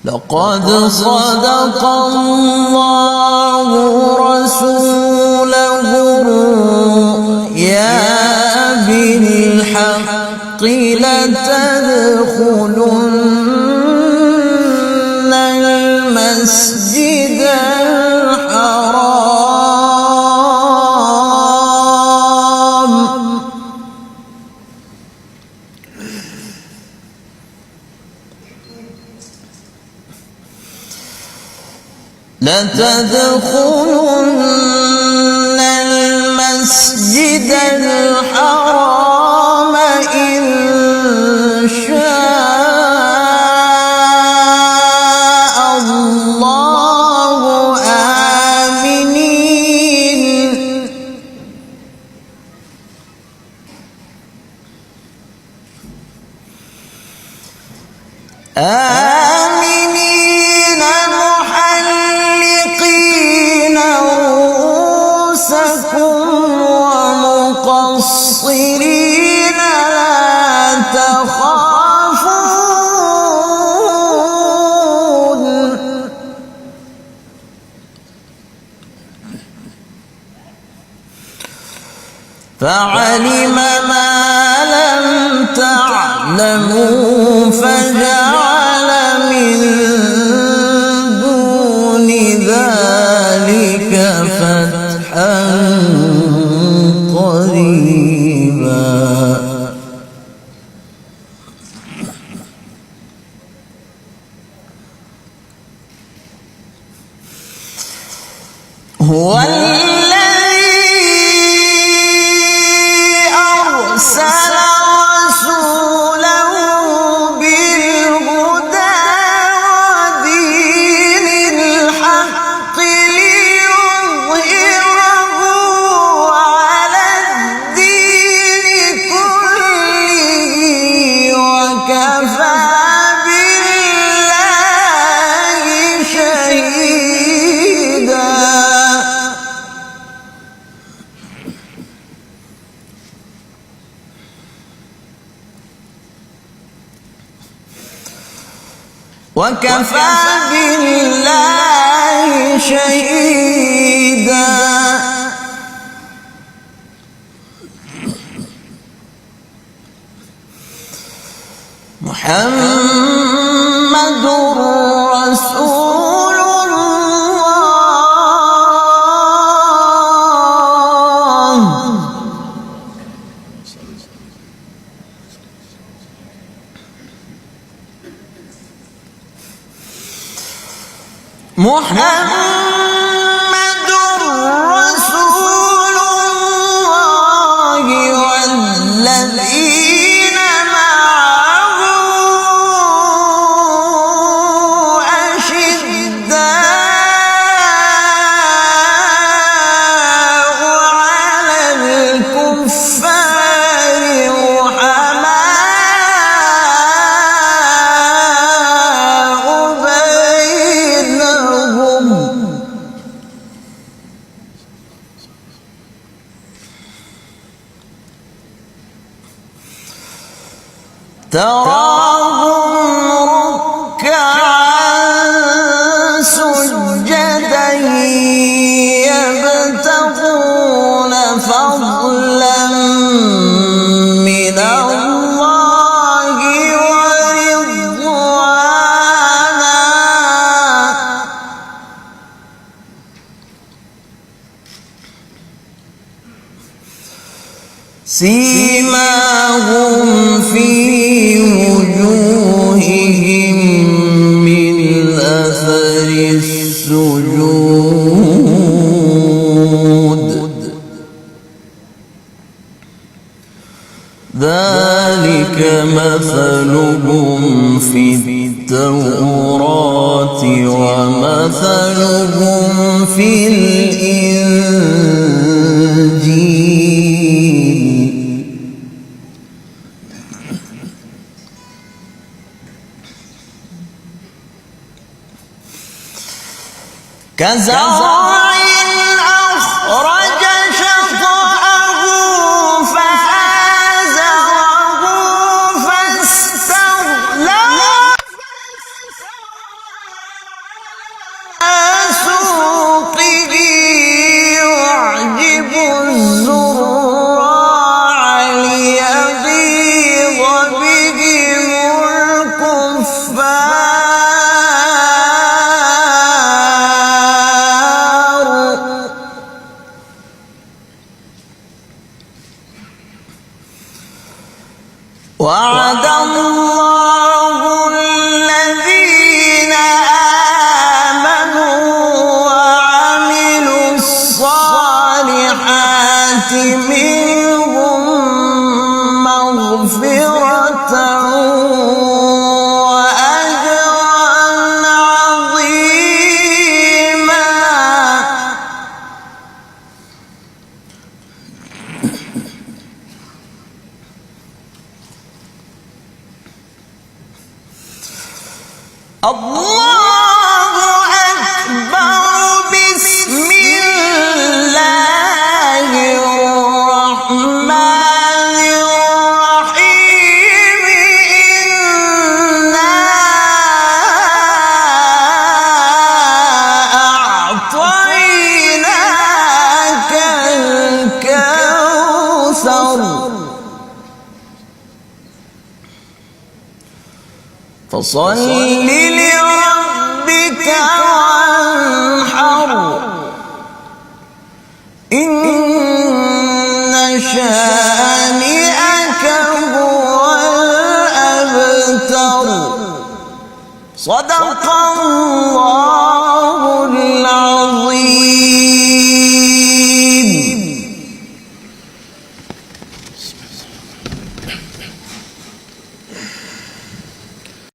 لقد صدق الله رسوله الرؤيا بالحق لتدخلن المسجد الحرام إن شاء الله آمنين محلقين رؤوسكم ومقصرين لا تخافون فعلم ما لم تعلموا فجعل من دون ذلك فتحا قريبا هو أرسل رسوله بالهدى ودين الحق ليظهره على الدين كله وكفى بالله شهيدا وكفى بالله شهيدا محمد رسول الله محمد رسول الله والذين معه أشداء على الكفار رحماء بينهم تراهم ركعا سجدا يبتغون فضلا من الله ورضوانا سيماهم في وجوههم من أثر السجود ذلك مثلهم في التوراة ومثلهم في الإنجيل كزرع أخرج شطأه فآزره فاستغلظ الله أكبر بسم الله الرحمن الرحيم إنا أعطيناك الكوثر فصل لربك وانحر إن شانئك هو الأبتر صدق الله